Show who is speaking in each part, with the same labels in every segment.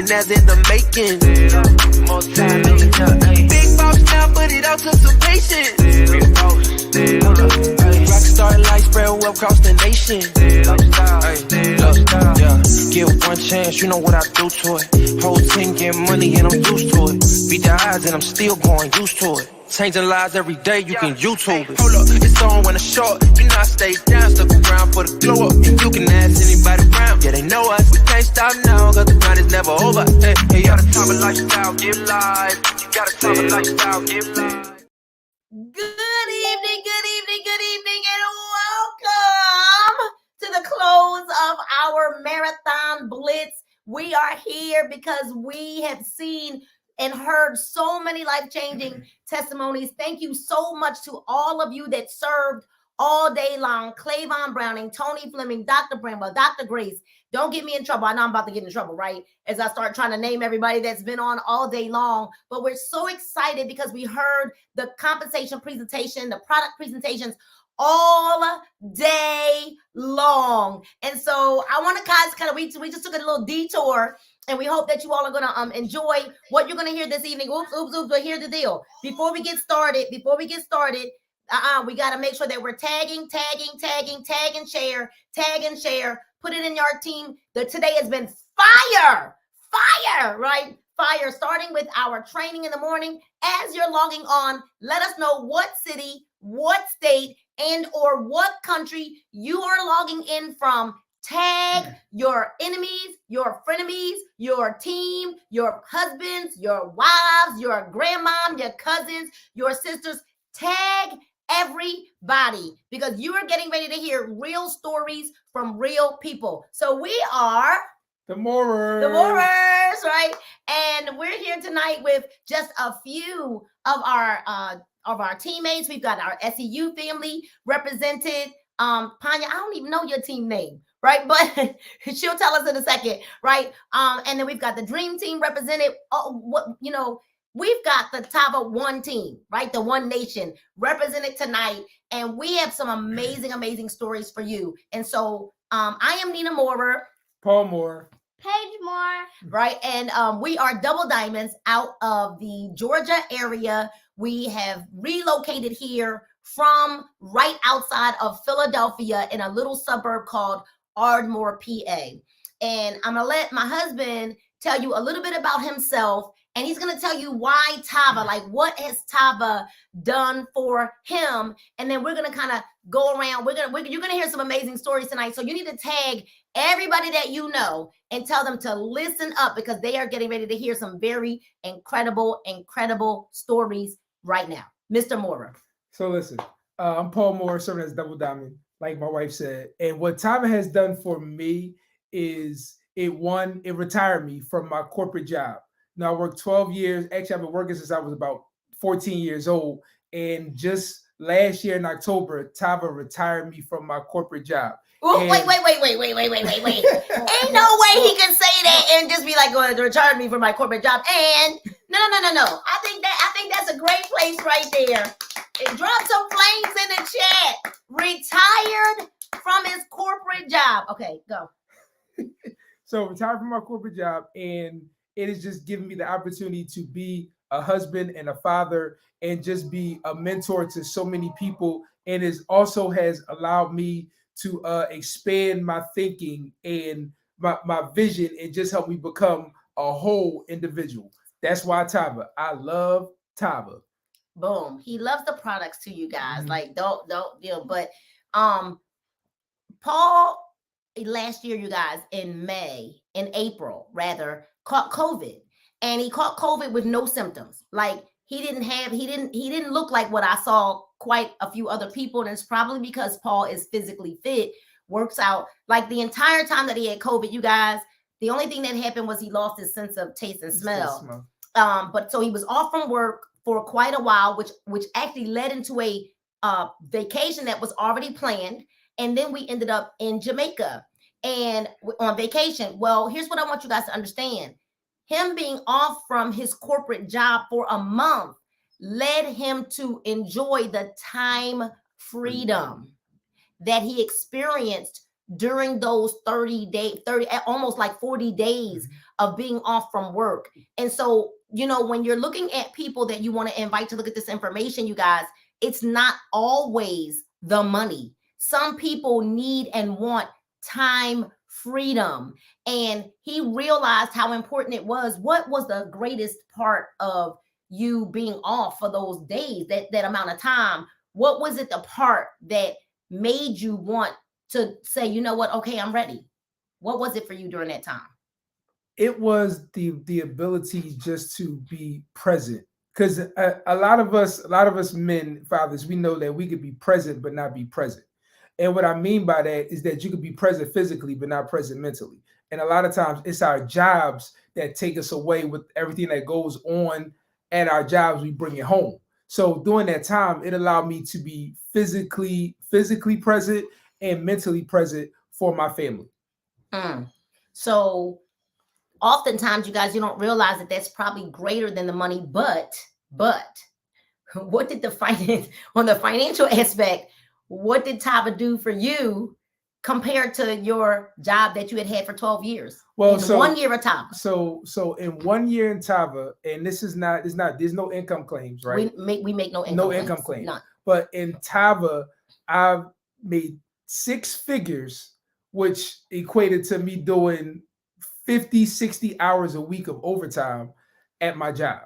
Speaker 1: million as in the making. Big boss now, but it all took some patience. Rockstar life spread wealth across the nation. Get one chance, you know what I do to it. Whole team get money and I'm used to it. Beat the odds and I'm still going used to it. Changing lives every day, you can YouTube it. Hold up, it's on when it's short. You know I stay down, stuck around for the glow up. And you can ask anybody around, yeah, they know us. We can't stop now, cause the grind is never over. Hey, you gotta Tava lifestyle, get live. You gotta Tava lifestyle, get live.
Speaker 2: Good evening, and welcome to the close of our Marathon Blitz. We are here because we have seen and heard so many life-changing testimonies. Thank you so much to all of you that served all day long. Clavon Browning, Tony Fleming, Dr. Bramwell, Dr. Grace. Don't get me in trouble. I know I'm about to get in trouble, right? As I start trying to name everybody that's been on all day long. But we're so excited because we heard the compensation presentation, the product presentations all day long. And so I want to guys kind of, we just took a little detour, and we hope that you all are going to enjoy what you're going to hear this evening. Oops, but here's the deal. Before we get started, we got to make sure that we're tagging, share, put it in your team. Today has been fire, right? Fire, starting with our training in the morning. As you're logging on, let us know what city, what state, and or what country you are logging in from. Tag your enemies, your frenemies, your team, your husbands, your wives, your grandmom, your cousins, your sisters. Tag everybody, because you are getting ready to hear real stories from real people. So we are
Speaker 3: the Morers,
Speaker 2: right? And we're here tonight with just a few of our teammates. We've got our SEU family represented. Panya, I don't even know your team name, right? But she'll tell us in a second, right? And then we've got the Dream Team represented. We've got the Tava One team, right? The One Nation represented tonight. And we have some amazing stories for you. And so I am Nina Moorer.
Speaker 3: Paul Moore.
Speaker 4: Paige Moore.
Speaker 2: Right. And we are Double Diamonds out of the Georgia area. We have relocated here from right outside of Philadelphia in a little suburb called Ardmore, PA. And I'm going to let my husband tell you a little bit about himself. And he's going to tell you why Tava, like what has Tava done for him. And then we're going to kind of go around. You're going to hear some amazing stories tonight. So you need to tag everybody that you know and tell them to listen up, because they are getting ready to hear some very incredible stories right now. Mr. Moorer.
Speaker 3: So listen, I'm Paul Moore, serving as Double Diamond, like my wife said. And what Tava has done for me is it retired me from my corporate job. Now, I worked 12 years. Actually, I've been working since I was about 14 years old. And just last year in October, Tava retired me from my corporate job.
Speaker 2: Ooh, wait. Ain't no way he can say that and just be like, going to retire me from my corporate job. And no. I think that's a great place right there. And drop some flames in the chat. Retired from his corporate job. Okay, go.
Speaker 3: So retired from my corporate job, and it has just given me the opportunity to be a husband and a father and just be a mentor to so many people. And it also has allowed me to expand my thinking and my vision, and just help me become a whole individual. That's why Tava. I love Tava.
Speaker 2: Boom. He loves the products too, you guys.
Speaker 3: Mm-hmm.
Speaker 2: Like, don't, but Paul last year, you guys, in April, caught COVID. And he caught COVID with no symptoms. Like he didn't look like what I saw quite a few other people. And it's probably because Paul is physically fit, works out. Like the entire time that he had COVID, you guys, the only thing that happened was he lost his sense of taste and smell. But so he was off from work for quite a while, which actually led into a vacation that was already planned. And then we ended up in Jamaica and on vacation. Well, here's what I want you guys to understand. Him being off from his corporate job for a month led him to enjoy the time freedom that he experienced during those 30 days, 30, almost like 40 days of being off from work. And so, when you're looking at people that you want to invite to look at this information, you guys, it's not always the money. Some people need and want time freedom. And he realized how important it was. What was the greatest part of you being off for those days, that amount of time? What was it, the part that made you want to say, you know what, okay, I'm ready? What was it for you during that time?
Speaker 3: It was the ability just to be present. Because a lot of us men, fathers, we know that we could be present but not be present. And what I mean by that is that you could be present physically but not present mentally. And a lot of times it's our jobs that take us away with everything that goes on at our jobs. We bring it home. So during that time, it allowed me to be physically present and mentally present for my family.
Speaker 2: So oftentimes, you guys, you don't realize that that's probably greater than the money, but what did the finance on the financial aspect, what did Tava do for you compared to your job that you had for 12 years?
Speaker 3: Well,
Speaker 2: in 1 year of Tava.
Speaker 3: So in 1 year in Tava, and this is not, there's no income claims, right?
Speaker 2: We make no income claims. None.
Speaker 3: But in Tava, I've made 6 figures, which equated to me doing 50, 60 hours a week of overtime at my job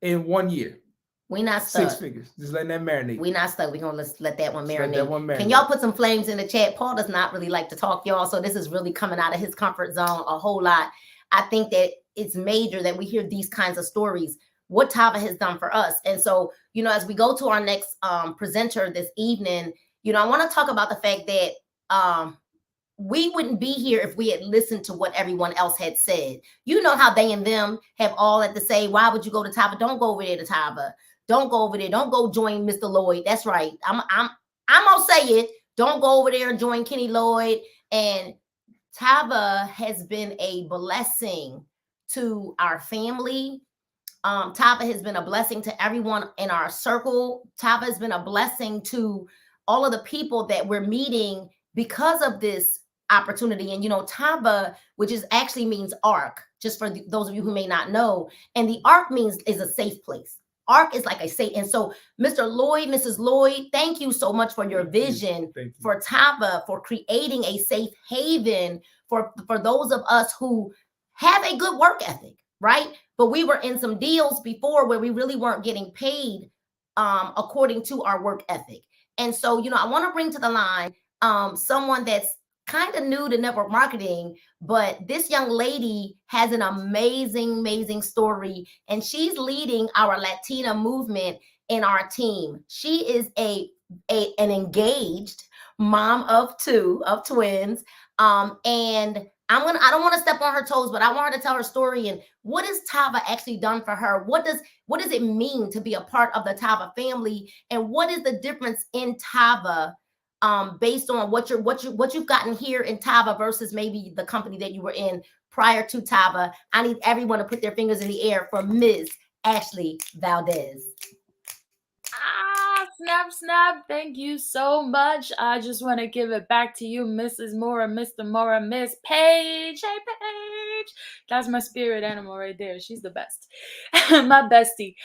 Speaker 3: in 1 year.
Speaker 2: We not stuck.
Speaker 3: 6 figures. Just letting that marinate.
Speaker 2: We not stuck. We're going to let that one marinate. Can y'all put some flames in the chat? Paul does not really like to talk, y'all. So this is really coming out of his comfort zone a whole lot. I think that it's major that we hear these kinds of stories, what Tava has done for us. And so, as we go to our next presenter this evening, I want to talk about the fact that we wouldn't be here if we had listened to what everyone else had said. You know how they and them have all had to say, why would you go to Tava? Don't go over there to Tava. Don't go over there. Don't go join Mr. Lloyd. That's right. I'm gonna say it. Don't go over there and join Kenny Lloyd. And Tava has been a blessing to our family. Tava has been a blessing to everyone in our circle. Tava has been a blessing to all of the people that we're meeting because of this opportunity. And Tava, which actually means ark, just for those of you who may not know, and the ark is a safe place. Ark is like a safe. And so, Mr. Lloyd, Mrs. Lloyd, thank you so much for your vision for Tava, for creating a safe haven for those of us who have a good work ethic, right? But we were in some deals before where we really weren't getting paid according to our work ethic. And so, I want to bring to the line someone that's kind of new to network marketing, but this young lady has an amazing story, and she's leading our Latina movement in our team. She is an engaged mom of twins, and I don't want to step on her toes, but I want her to tell her story and what has Tava actually done for her. What does it mean to be a part of the Tava family, and what is the difference in Tava based on what you've gotten here in Tava versus maybe the company that you were in prior to Tava? I need everyone to put their fingers in the air for Ms. Ashley Valdez.
Speaker 4: Snap. Thank you so much. I just want to give it back to you, Mrs. Mora, Mr. Mora, Miss Paige. Hey, Paige. That's my spirit animal right there. She's the best. My bestie.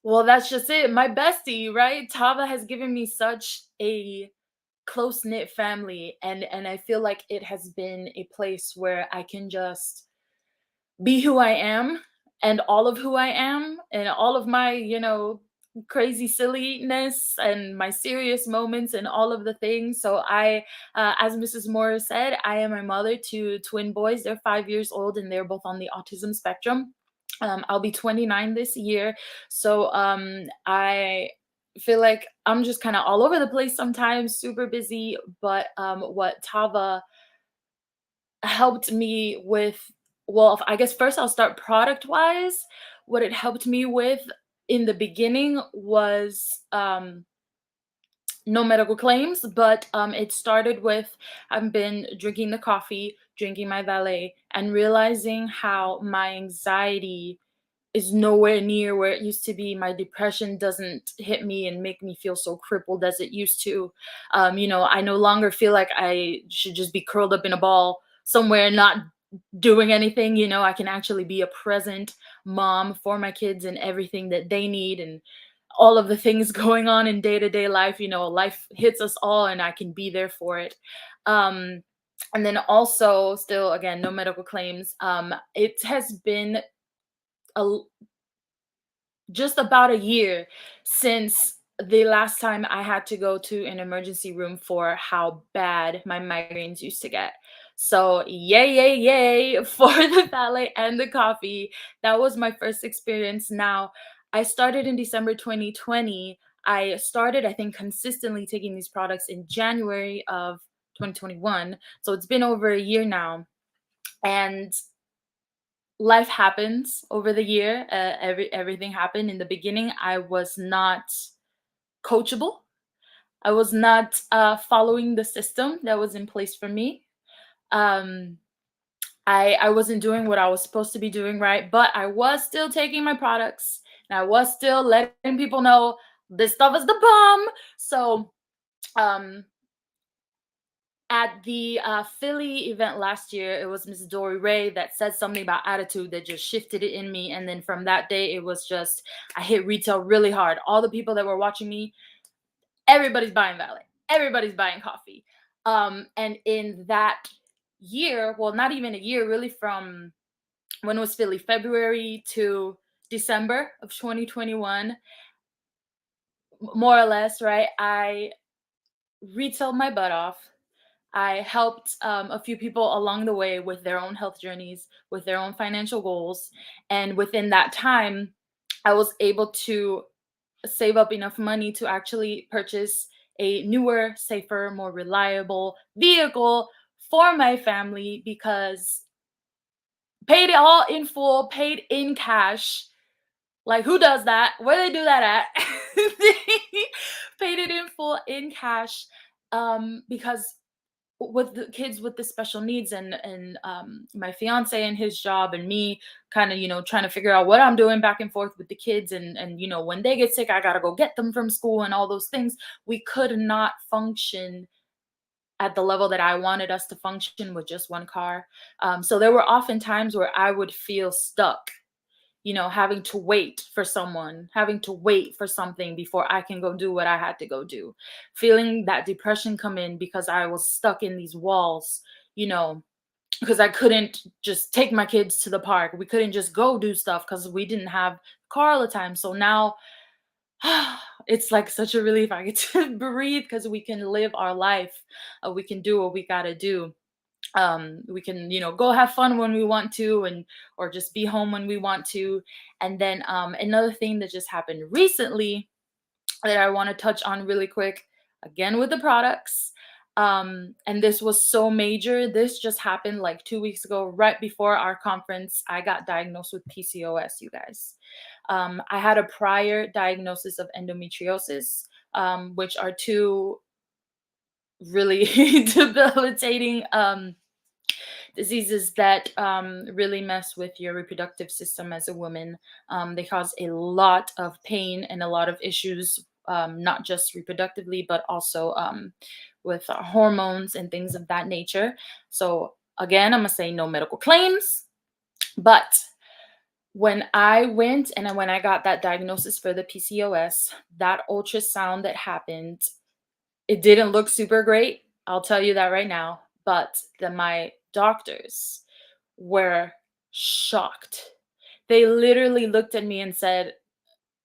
Speaker 4: Well, that's just it. My bestie, right? Tava has given me such a close-knit family, and I feel like it has been a place where I can just be who I am and all of who I am and all of my, crazy silliness and my serious moments and all of the things. So I, as Mrs. Moore said, I am a mother to twin boys. They're 5 years old and they're both on the autism spectrum. I'll be 29 this year. So I feel like I'm just kind of all over the place sometimes, super busy. But what Tava helped me with, well, I guess first I'll start product wise. What it helped me with in the beginning was no medical claims, but it started with I've been drinking the coffee, drinking my valet, and realizing how my anxiety is nowhere near where it used to be. My depression doesn't hit me and make me feel so crippled as it used to. I no longer feel like I should just be curled up in a ball somewhere not doing anything. I can actually be a present mom for my kids and everything that they need, and all of the things going on in day-to-day life. Life hits us all and I can be there for it. And then also, still, again, no medical claims. It has been a just about a year since the last time I had to go to an emergency room for how bad my migraines used to get. So, yay, yay, yay for the ballet and the coffee. That was my first experience. Now, I started in December 2020. I started, I think, consistently taking these products in January of 2021. So, it's been over a year now. And life happens over the year. Everything happened. In the beginning, I was not coachable. I was not following the system that was in place for me. um I wasn't doing what I was supposed to be doing, right, but I was still taking my products, and I was still letting people know this stuff is the bomb. So um at the Philly event last year, it was Miss Dory Ray that said something about attitude that just shifted it in me. And then from that day, it was just, I hit retail really hard. All the people that were watching me, everybody's buying Valet, everybody's buying coffee. And in that year, well, not even a year, really, from when was Philly, February to December of 2021, more or less, right? I retailed my butt off. I helped a few people along the way with their own health journeys, with their own financial goals. And within that time, I was able to save up enough money to actually purchase a newer, safer, more reliable vehicle for my family, because paid it all in full, paid in cash. Like, who does that? Where they do that at? Paid it in full in cash, because with the kids with the special needs, and my fiance and his job, and me kind of trying to figure out what I'm doing back and forth with the kids, and when they get sick I gotta go get them from school and all those things. We could not function at the level that I wanted us to function with just one car. So there were often times where I would feel stuck, having to wait for someone, having to wait for something before I can go do what I had to go do. Feeling that depression come in because I was stuck in these walls, you know, because I couldn't just take my kids to the park. We couldn't just go do stuff because we didn't have car all the time. So now it's like such a relief. I get to breathe because we can live our life. We can do what we got to do. We can go have fun when we want to, and or just be home when we want to. And then another thing that just happened recently that I want to touch on really quick, again with the products. And this was so major. This just happened like 2 weeks ago, right before our conference. I got diagnosed with PCOS, you guys. I had a prior diagnosis of endometriosis, which are two really debilitating diseases that really mess with your reproductive system as a woman. They cause a lot of pain and a lot of issues, not just reproductively, but also with hormones and things of that nature. So, again, I'm going to say no medical claims. But when I went and when I got that diagnosis for the PCOS, that ultrasound that happened, it didn't look super great. I'll tell you that right now. But my doctors were shocked. They literally looked at me and said,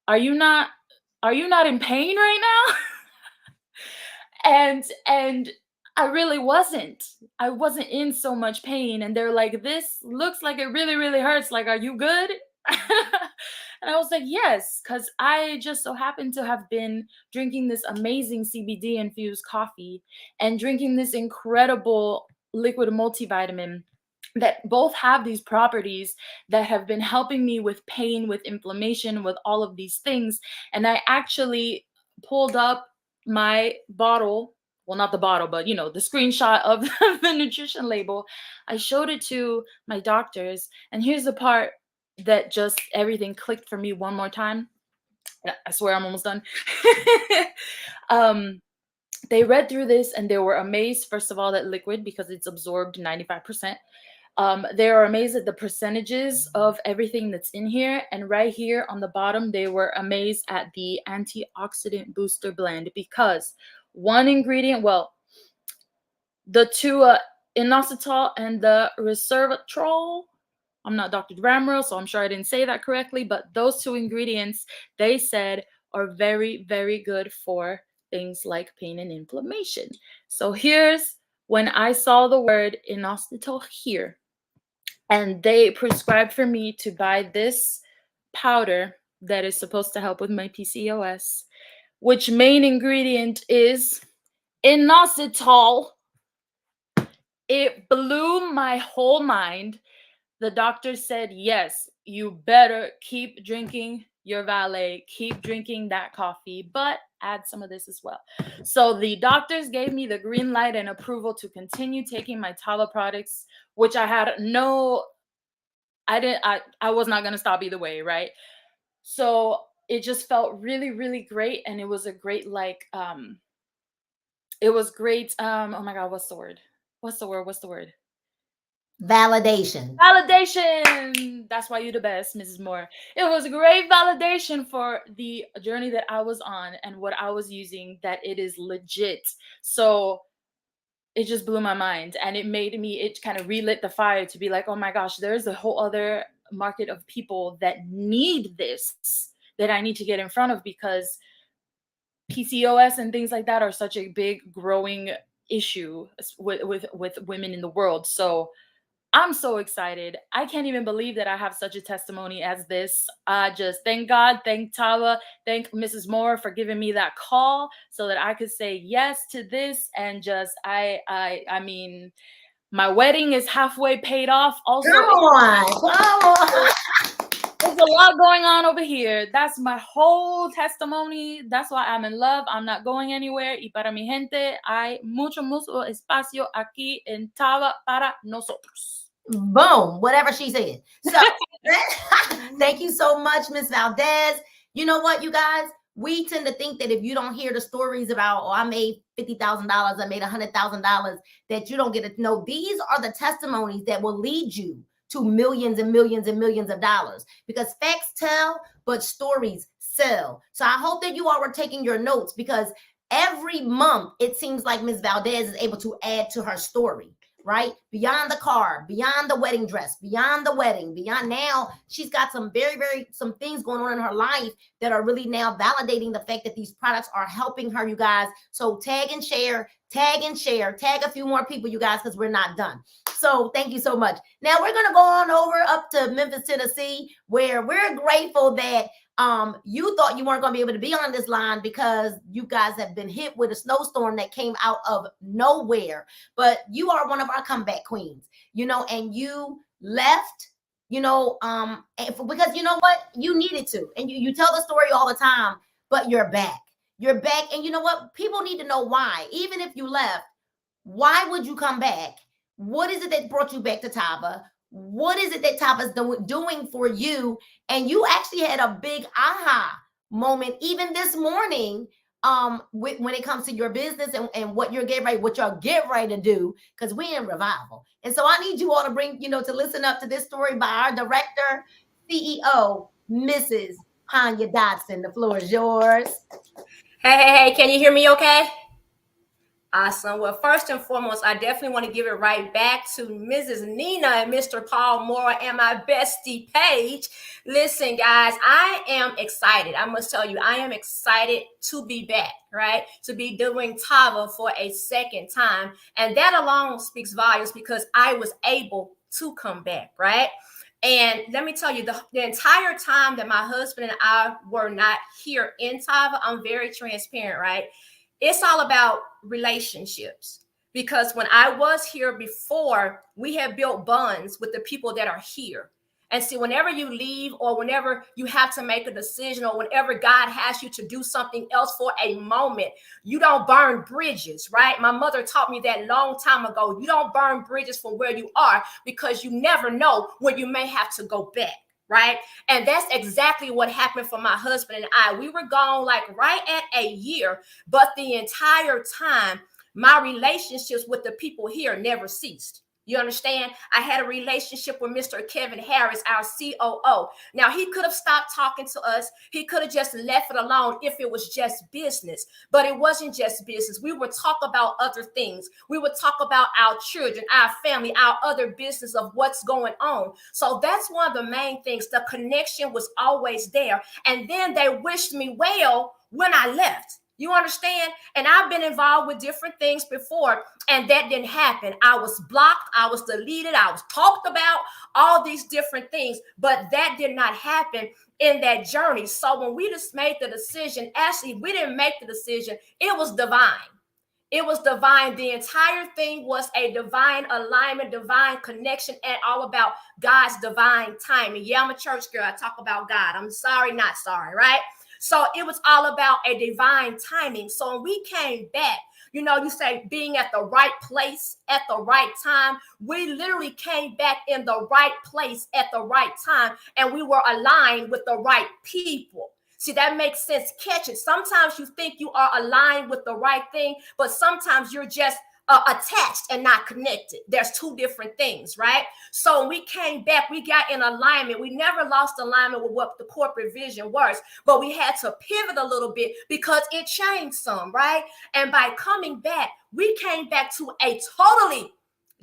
Speaker 4: "Are you not in pain right now?" And I really wasn't. I wasn't in so much pain, and they're like, "This looks like it really really hurts. Like, are you good?" And I was like, "Yes," cuz I just so happened to have been drinking this amazing CBD infused coffee and drinking this incredible liquid multivitamin that both have these properties that have been helping me with pain, with inflammation, with all of these things. And I actually pulled up my bottle, well, not the bottle, but the screenshot of the nutrition label. I showed it to my doctors, and here's the part that just everything clicked for me one more time. I swear I'm almost done. um, they read through this and they were amazed, first of all, that liquid, because it's absorbed 95%. They are amazed at the percentages of everything that's in here. And right here on the bottom, they were amazed at the antioxidant booster blend, because one ingredient, well, the two inositol and the resveratrol, I'm not Dr. Ramro, so I'm sure I didn't say that correctly, but those two ingredients, they said, are very, very good for things like pain and inflammation. So here's when I saw the word inositol here, and they prescribed for me to buy this powder that is supposed to help with my PCOS, which main ingredient is inositol. It blew my whole mind. The doctor said, yes, you better keep drinking your valet, keep drinking that coffee, but add some of this as well. So the doctors gave me the green light and approval to continue taking my Tava products, which I had I was not going to stop either way, right? So it just felt really, really great. And it was a great, it was great. Oh my God, what's the word?
Speaker 2: Validation.
Speaker 4: Validation. That's why you're the best, Mrs. Moore. It was great validation for the journey that I was on and what I was using, that it is legit. So it just blew my mind, and it kind of relit the fire to be like, oh my gosh, there's a whole other market of people that need this, that I need to get in front of, because PCOS and things like that are such a big growing issue with women in the world. So I'm so excited. I can't even believe that I have such a testimony as this. Just thank God, thank Tava, thank Mrs. Moore for giving me that call so that I could say yes to this. And just, I mean, my wedding is halfway paid off. Also,
Speaker 2: Come on.
Speaker 4: there's a lot going on over here. That's my whole testimony. That's why I'm in love. I'm not going anywhere. Y para mi gente, hay mucho espacio aquí en Tava para nosotros.
Speaker 2: Boom, whatever she said. So thank you so much, Miss Valdez. You know what, you guys? We tend to think that if you don't hear the stories about, oh, I made $50,000, I made $100,000, that you don't get to know. These are the testimonies that will lead you to millions and millions and millions of dollars, because facts tell, but stories sell. So I hope that you all were taking your notes, because every month it seems like Miss Valdez is able to add to her story. Right? Beyond the car, beyond the wedding dress, beyond the wedding, beyond now, she's got some some things going on in her life that are really now validating the fact that these products are helping her, you guys. So tag and share, tag a few more people, you guys, because we're not done. So thank you so much. Now we're going to go on over up to Memphis, Tennessee, where we're grateful that you thought you weren't going to be able to be on this line because you guys have been hit with a snowstorm that came out of nowhere. But you are one of our comeback queens, and you left, because you know what? You needed to. And you tell the story all the time, but you're back. You're back. And you know what? People need to know why. Even if you left, why would you come back? What is it that brought you back to Tava? What is it that Tava's doing for you? And you actually had a big aha moment even this morning when it comes to your business and what you're getting ready to do, because we're in revival. And so I need you all to bring, to listen up to this story by our director, CEO, Mrs. Hanya Dodson. The floor is yours.
Speaker 5: Hey, can you hear me okay? Awesome. Well, first and foremost, I definitely want to give it right back to Mrs. Nina and Mr. Paul Moore and my bestie Paige. Listen, guys, I am excited. I must tell you, I am excited to be back, right? To be doing Tava for a second time. And that alone speaks volumes, because I was able to come back, right? And let me tell you, the entire time that my husband and I were not here in Tava, I'm very transparent, right? It's all about relationships, because when I was here before, we have built bonds with the people that are here. And see, whenever you leave, or whenever you have to make a decision, or whenever God has you to do something else for a moment, you don't burn bridges, right? My mother taught me that long time ago. You don't burn bridges from where you are, because you never know when you may have to go back. right? And that's exactly what happened for my husband and I. We were gone like right at a year, but the entire time, my relationships with the people here never ceased. You understand? I had a relationship with Mr. Kevin Harris, our COO. Now, he could have stopped talking to us. He could have just left it alone if it was just business. But it wasn't just business. We would talk about other things. We would talk about our children, our family, our other business of what's going on. So that's one of the main things. The connection was always there. And then they wished me well when I left. You understand? And I've been involved with different things before, and that didn't happen. I was blocked, I was deleted, I was talked about, all these different things, but that did not happen in that journey. So when we just made the decision, actually, we didn't make the decision, it was divine. It was divine. The entire thing was a divine alignment, divine connection, and all about God's divine timing. Yeah, I'm a church girl. I talk about God. I'm sorry, not sorry, right? So it was all about a divine timing. So when we came back, you know, you say being at the right place at the right time. We literally came back in the right place at the right time, and we were aligned with the right people. See, that makes sense. Catch it. Sometimes you think you are aligned with the right thing, but sometimes you're just attached and not connected. There's two different things, right? So when we came back, we got in alignment. We never lost alignment with what the corporate vision was, but we had to pivot a little bit because it changed some, right? And by coming back, we came back to a totally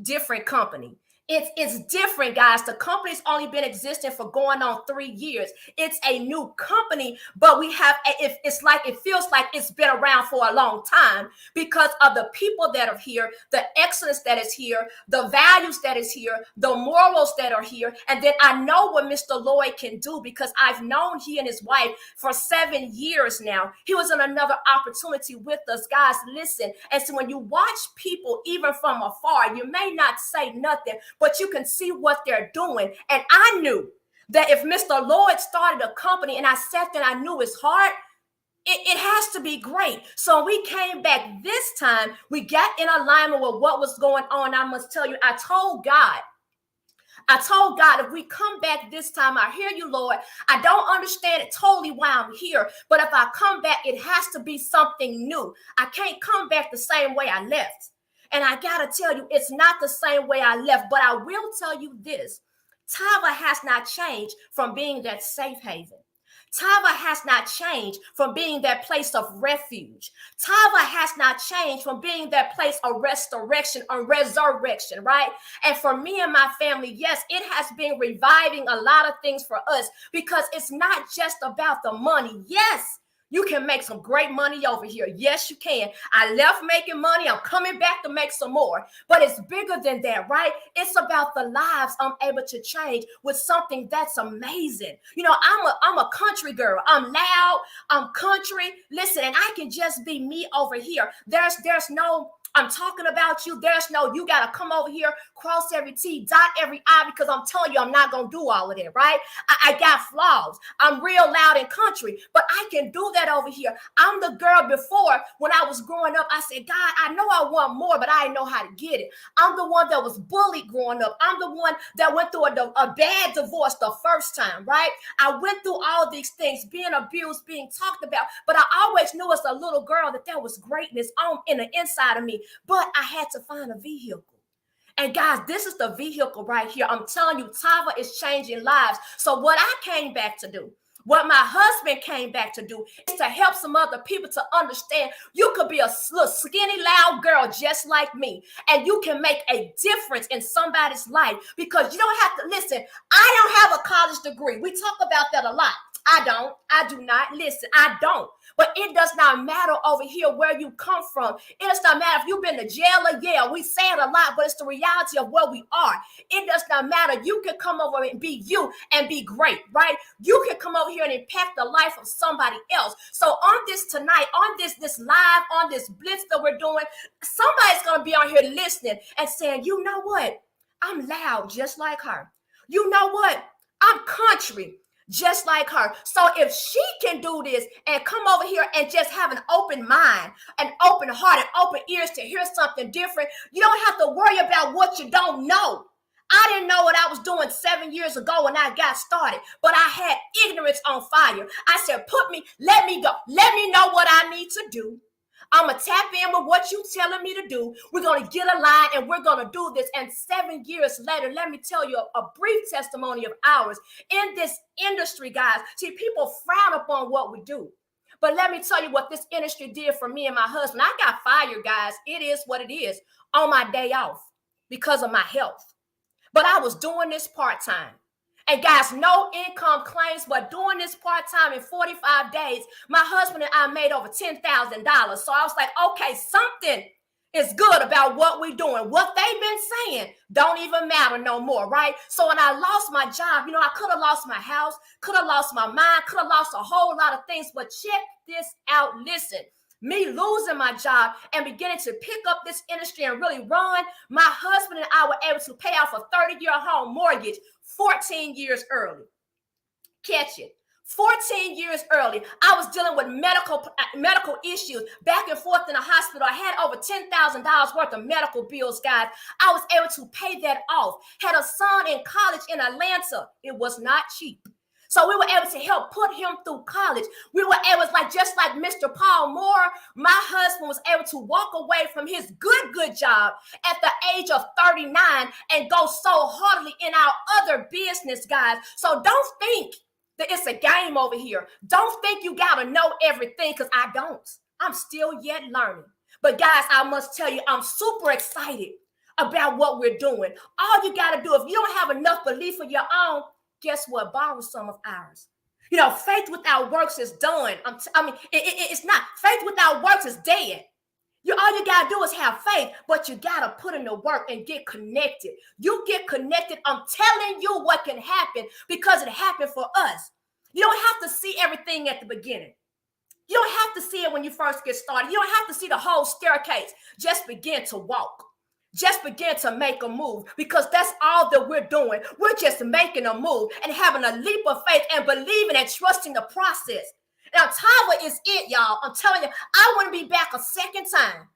Speaker 5: different company. It's different, guys. The company's only been existing for going on 3 years. It's a new company, but we have, it feels like it's been around for a long time because of the people that are here, the excellence that is here, the values that is here, the morals that are here. And then I know what Mr. Lloyd can do because I've known he and his wife for 7 years now. He was in another opportunity with us, guys. Listen. And so when you watch people, even from afar, you may not say nothing, but you can see what they're doing. And I knew that if Mr. Lloyd started a company and I sat there and I knew his heart, it has to be great. So we came back this time, we got in alignment with what was going on. I must tell you, I told God, if we come back this time, I hear you, Lord. I don't understand it totally why I'm here, but if I come back, it has to be something new. I can't come back the same way I left. And I got to tell you, it's not the same way I left, but I will tell you this. Tava has not changed from being that safe haven. Tava has not changed from being that place of refuge. Tava has not changed from being that place of restoration or resurrection, right? And for me and my family, yes, it has been reviving a lot of things for us because it's not just about the money. Yes, you can make some great money over here. Yes, you can. I left making money. I'm coming back to make some more. But it's bigger than that, right? It's about the lives I'm able to change with something that's amazing. You know, I'm a country girl. I'm loud. I'm country. Listen, and I can just be me over here. There's no I'm talking about you. There's no, you got to come over here, cross every T, dot every I, because I'm telling you, I'm not going to do all of that, right? I got flaws. I'm real loud in country, but I can do that over here. I'm the girl before when I was growing up. I said, God, I know I want more, but I didn't know how to get it. I'm the one that was bullied growing up. I'm the one that went through a bad divorce the first time, right? I went through all these things, being abused, being talked about, but I always knew as a little girl that there was greatness on in the inside of me. But I had to find a vehicle. And guys, this is the vehicle right here. I'm telling you, Tava is changing lives. So what I came back to do, what my husband came back to do, is to help some other people to understand you could be a little skinny, loud girl just like me, and you can make a difference in somebody's life because you don't have to, listen, I don't have a college degree. We talk about that a lot. I do not. Listen, I don't. But it does not matter over here where you come from. It does not matter if you've been to jail or Yale. We say it a lot, but it's the reality of where we are. It does not matter. You can come over and be you and be great, right? You can come over here and impact the life of somebody else. So on this tonight, on this live, on this blitz that we're doing, somebody's going to be on here listening and saying, you know what? I'm loud just like her. You know what? I'm country just like her. So if she can do this and come over here and just have an open mind, an open heart, and open ears to hear something different, you don't have to worry about what you don't know. I didn't know what I was doing 7 years ago when I got started, but I had ignorance on fire. I said, let me go. Let me know what I need to do. I'm going to tap in with what you're telling me to do. We're going to get aligned and we're going to do this. And 7 years later, let me tell you a brief testimony of ours in this industry, guys. See, people frown upon what we do. But let me tell you what this industry did for me and my husband. I got fired, guys. It is what it is on my day off because of my health. But I was doing this part-time. And guys, no income claims, but doing this part-time in 45 days, my husband and I made over $10,000. So I was like, okay, something is good about what we're doing. What they've been saying don't even matter no more, right? So when I lost my job, I could have lost my house, could have lost my mind, could have lost a whole lot of things. But check this out. Listen. Me losing my job and beginning to pick up this industry and really run, my husband and I were able to pay off a 30-year home mortgage 14 years early. Catch it. 14 years early. I was dealing with medical issues back and forth in the hospital. I had over $10,000 worth of medical bills, guys. I was able to pay that off. Had a son in college in Atlanta. It was not cheap. So we were able to help put him through college. We were able, just like Mr. Paul Moore, my husband was able to walk away from his good job at the age of 39 and go so heartily in our other business, guys. So don't think that it's a game over here. Don't think you got to know everything, because I don't. I'm still yet learning. But guys, I must tell you, I'm super excited about what we're doing. All you got to do, if you don't have enough belief of your own, guess what? Borrow some of ours. Faith without works is done. It's not. Faith without works is dead. All you got to do is have faith, but you got to put in the work and get connected. You get connected. I'm telling you what can happen, because it happened for us. You don't have to see everything at the beginning. You don't have to see it when you first get started. You don't have to see the whole staircase. Just begin to walk. Just begin to make a move, because that's all that we're doing. We're just making a move and having a leap of faith and believing and trusting the process. Now, Tava is it, y'all. I'm telling you, I wouldn't be back a second time.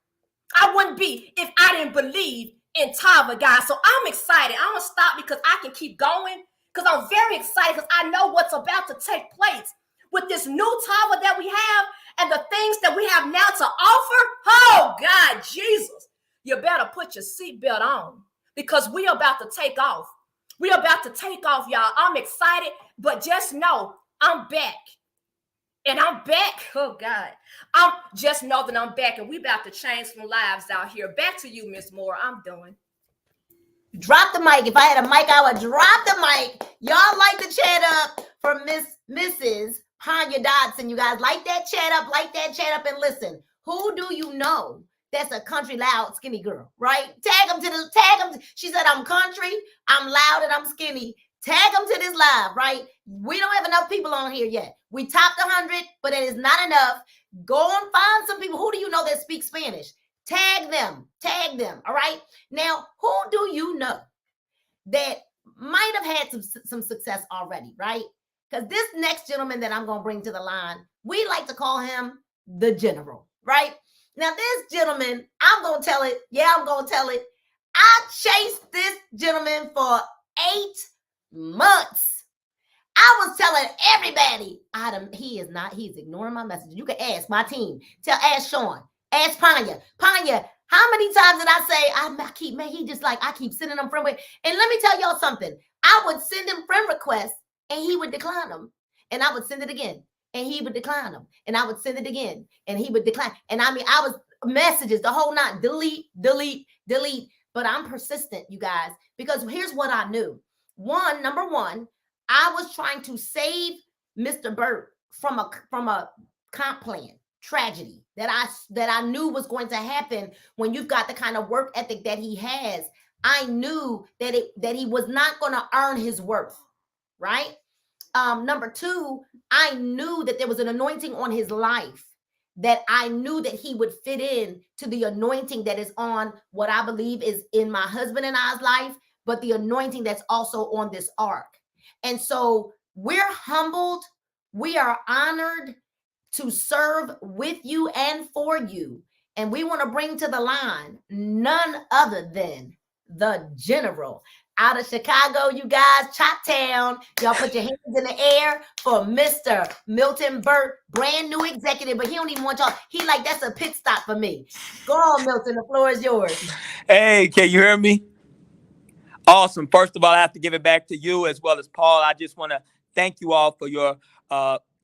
Speaker 5: I wouldn't be if I didn't believe in Tava, guys. So I'm excited. I'm going to stop because I can keep going, because I'm very excited, because I know what's about to take place with this new Tava that we have and the things that we have now to offer. Oh, God, Jesus. You better put your seatbelt on, because we're about to take off. We're about to take off, y'all. I'm excited, but just know I'm back. And I'm back. Oh, God. Just know that I'm back, and we about to change some lives out here. Back to you, Miss Moore. I'm done.
Speaker 2: Drop the mic. If I had a mic, I would drop the mic. Y'all like the chat up for Mrs. Panya Dodson. You guys like that chat up, and listen, who do you know that's a country loud skinny girl, right? Tag them. She said, I'm country, I'm loud, and I'm skinny. Tag them to this live, right? We don't have enough people on here yet. We topped 100, but it is not enough. Go and find some people. Who do you know that speak Spanish? Tag them, all right? Now, who do you know that might have had some success already, right? Because this next gentleman that I'm going to bring to the line, we like to call him the General, right? Now, this gentleman, I'm going to tell it. Yeah, I'm going to tell it. I chased this gentleman for 8 months. I was telling everybody, he's ignoring my message. You can ask my team. Ask Sean. Ask Panya. Panya, how many times did I say, I keep sending him friend requests. And let me tell y'all something. I would send him friend requests and he would decline them. And I would send it again. And he would decline them. And I would send it again. And he would decline. And I was messages the whole night. Delete. But I'm persistent, you guys, because here's what I knew. Number one, I was trying to save Mr. Burt from a comp plan tragedy that I knew was going to happen when you've got the kind of work ethic that he has. I knew that he was not going to earn his worth, right? Number two, I knew that there was an anointing on his life, that I knew that he would fit in to the anointing that is on what I believe is in my husband and I's life, but the anointing that's also on this ark. And so we're humbled. We are honored to serve with you and for you. And we want to bring to the line none other than the General. out of Chicago, you guys, Choptown. Y'all put your hands in the air for Mr. Milton Burt, brand new executive, but he don't even want y'all. He like, that's a pit stop for me. Go on, Milton. The floor is yours.
Speaker 6: Hey, can you hear me? Awesome. First of all, I have to give it back to you as well as Paul. I just want to thank you all for your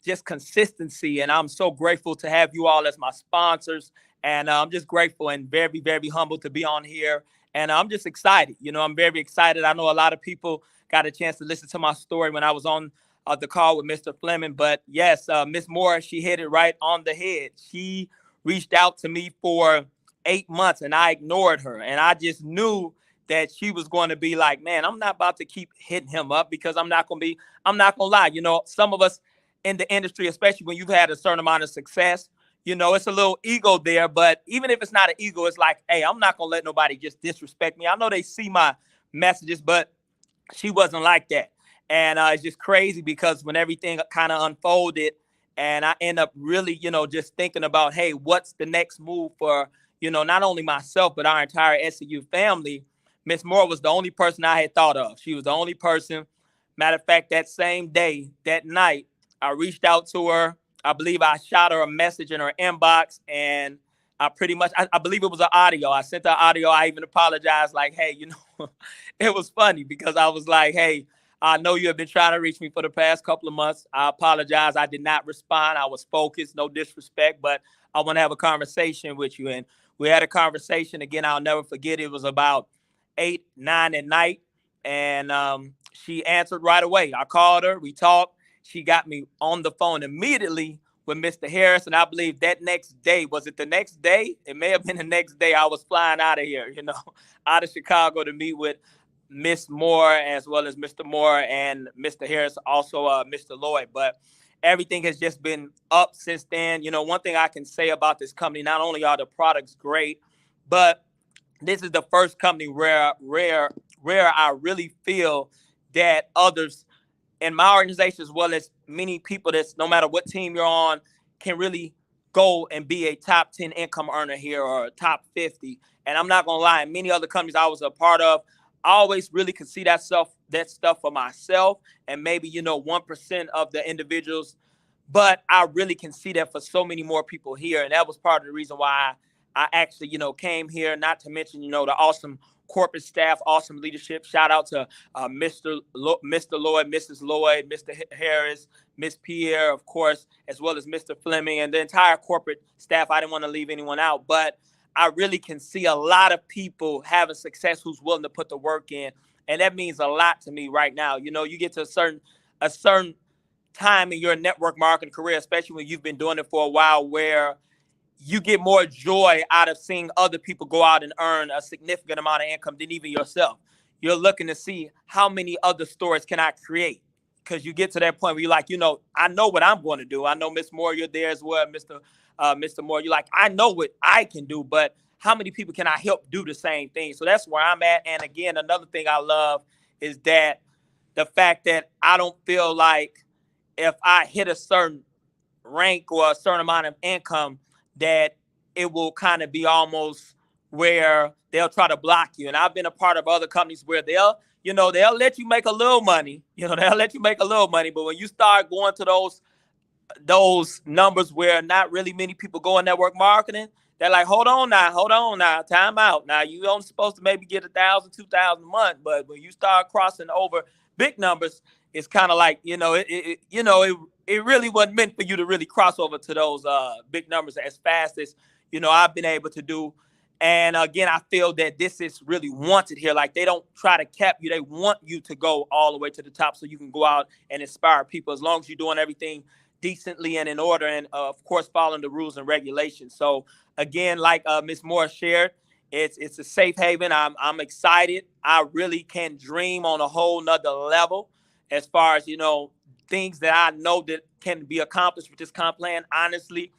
Speaker 6: just consistency. And I'm so grateful to have you all as my sponsors. And I'm just grateful and very, very humble to be on here. And I'm just excited. You know, I'm very excited. I know a lot of people got a chance to listen to my story when I was on the call with Mr. Fleming. But yes, Miss Moore, she hit it right on the head. She reached out to me for 8 months and I ignored her. And I just knew that she was going to be like, man, I'm not about to keep hitting him up because I'm not going to lie. You know, some of us in the industry, especially when you've had a certain amount of success, you know, it's a little ego there. But even if it's not an ego, it's like, hey, I'm not going to let nobody just disrespect me. I know they see my messages, but she wasn't like that. And it's just crazy because when everything kind of unfolded and I end up really, you know, just thinking about, hey, what's the next move for, you know, not only myself, but our entire SCU family. Miss Moore was the only person I had thought of. She was the only person. Matter of fact, that same day, that night, I reached out to her. I believe I shot her a message in her inbox, and I pretty much, I believe it was an audio. I sent her audio. I even apologized, like, hey, you know, it was funny because I was like, hey, I know you have been trying to reach me for the past couple of months. I apologize. I did not respond. I was focused, no disrespect, but I want to have a conversation with you. And we had a conversation. Again, I'll never forget. It was about 8, 9 at night. And she answered right away. I called her. We talked. She got me on the phone immediately with Mr. Harris. And I believe that next day, was it the next day? It may have been the next day. I was flying out of here, you know, out of Chicago to meet with Miss Moore as well as Mr. Moore and Mr. Harris, also Mr. Lloyd. But everything has just been up since then. You know, one thing I can say about this company, not only are the products great, but this is the first company where I really feel that others in my organization, as well as many people that's no matter what team you're on, can really go and be a top 10 income earner here or a top 50. And I'm not going to lie, in many other companies I was a part of, I always really could see that stuff for myself and maybe, you know, 1% of the individuals. But I really can see that for so many more people here. And that was part of the reason why I actually, you know, came here, not to mention, you know, the awesome corporate staff, awesome leadership. Shout out to Mr. Lloyd, Mrs. Lloyd, Mr. Harris, Miss Pierre, of course, as well as Mr. Fleming and the entire corporate staff. I didn't want to leave anyone out, but I really can see a lot of people having success who's willing to put the work in. And that means a lot to me right now. You know, you get to a certain time in your network marketing career, especially when you've been doing it for a while, where you get more joy out of seeing other people go out and earn a significant amount of income than even yourself. You're looking to see how many other stories can I create? Because you get to that point where you're like, you know, I know what I'm going to do. I know Miss Moore, you're there as well, Mr. Moore. You're like, I know what I can do, but how many people can I help do the same thing? So that's where I'm at. And again, another thing I love is that the fact that I don't feel like if I hit a certain rank or a certain amount of income, that it will kind of be almost where they'll try to block you. And I've been a part of other companies where they'll let you make a little money. You know, they'll let you make a little money. But when you start going to those numbers where not really many people go in network marketing, they're like, hold on now, time out. Now you only supposed to maybe get 1,000, 2,000 a month. But when you start crossing over big numbers, it's kind of like, it really wasn't meant for you to really cross over to those big numbers as fast as, you know, I've been able to do. And again, I feel that this is really wanted here. Like, they don't try to cap you. They want you to go all the way to the top so you can go out and inspire people, as long as you're doing everything decently and in order, and of course, following the rules and regulations. So again, like Ms. Moore shared, it's a safe haven. I'm excited. I really can dream on a whole nother level as far as, you know, things that I know that can be accomplished with this comp plan. Honestly,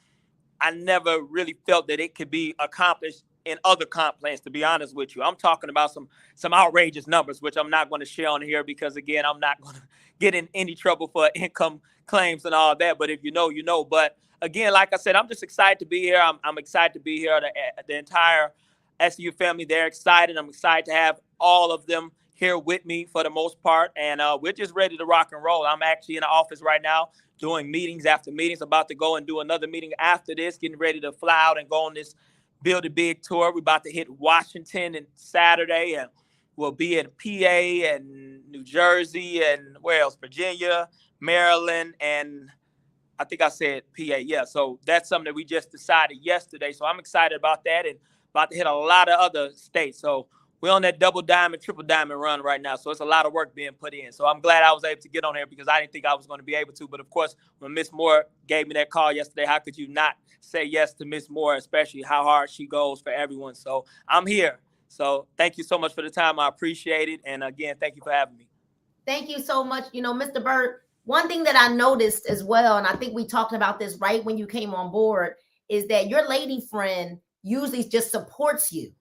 Speaker 6: I never really felt that it could be accomplished in other comp plans, to be honest with you. I'm talking about some outrageous numbers, which I'm not going to share on here because, again, I'm not going to get in any trouble for income claims and all that. But if you know, you know. But again, like I said, I'm just excited to be here. I'm excited to be here. The entire SU family, they're excited. I'm excited to have all of them here with me for the most part, and we're just ready to rock and roll. I'm actually in the office right now doing meetings after meetings, about to go and do another meeting after this, getting ready to fly out and go on this Build a Big tour. We're about to hit Washington on Saturday, and we'll be in PA and New Jersey and where else? Virginia, Maryland, and I think I said PA. Yeah, so that's something that we just decided yesterday. So I'm excited about that and about to hit a lot of other states. So we're on that double diamond, triple diamond run right now. So it's a lot of work being put in. So I'm glad I was able to get on here because I didn't think I was going to be able to. But of course, when Miss Moore gave me that call yesterday, how could you not say yes to Miss Moore, especially how hard she goes for everyone? So I'm here. So thank you so much for the time. I appreciate it. And again, thank you for having me.
Speaker 2: Thank you so much. You know, Mr. Burt, one thing that I noticed as well, and I think we talked about this right when you came on board, is that your lady friend usually just supports you.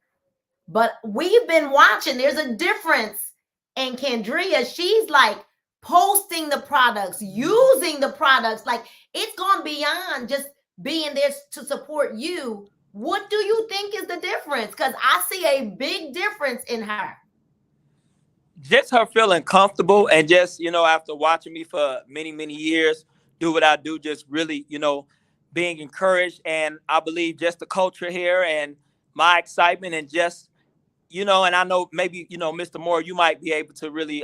Speaker 2: But we've been watching, there's a difference. And Kendria, she's like posting the products, using the products. Like it's gone beyond just being there to support you. What do you think is the difference? Because I see a big difference in her.
Speaker 6: Just her feeling comfortable and just, after watching me for many, many years, do what I do, just really, being encouraged. And I believe just the culture here and my excitement and just, and I know maybe, Mr. Moore, you might be able to really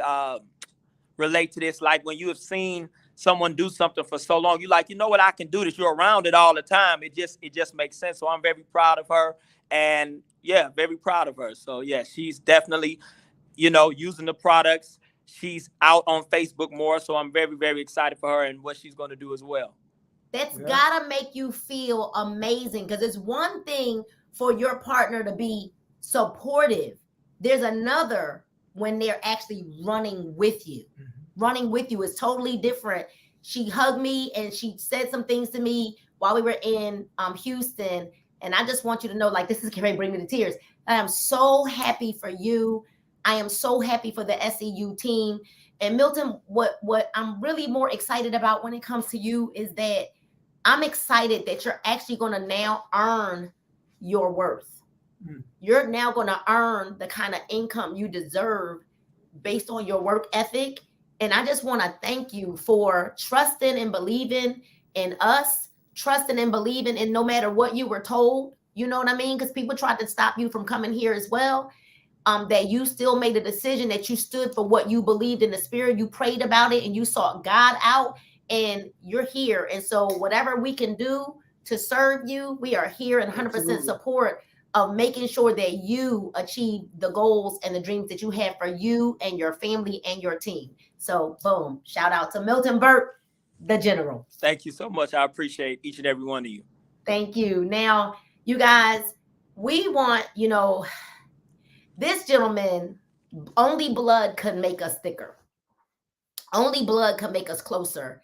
Speaker 6: relate to this. Like when you have seen someone do something for so long, you're like, you know what, I can do this. You're around it all the time. It just makes sense. So I'm very proud of her. And yeah, very proud of her. So yeah, she's definitely, using the products. She's out on Facebook more. So I'm very, very excited for her and what she's going to do as well.
Speaker 2: That's gotta make you feel amazing because it's one thing for your partner to be supportive. There's another when they're actually running with you. Running with you is totally different. She hugged me and she said some things to me while we were in Houston. And I just want you to know, like, this is going to bring me to tears. I am so happy for you. I am so happy for the SEU team. And Milton, what I'm really more excited about when it comes to you is that I'm excited that you're actually going to now earn your worth. You're now going to earn the kind of income you deserve based on your work ethic. And I just want to thank you for trusting and believing in us, trusting and believing in no matter what you were told. You know what I mean? Because people tried to stop you from coming here as well. That you still made a decision, that you stood for what you believed in the spirit. You prayed about it and you sought God out and you're here. And so whatever we can do to serve you, we are here in 100% support of making sure that you achieve the goals and the dreams that you have for you and your family and your team. So boom, shout out to Milton Burt, the general.
Speaker 6: Thank you so much. I appreciate each and every one of you.
Speaker 2: Thank you. Now, you guys, we want, this gentleman, only blood could make us thicker. Only blood could make us closer.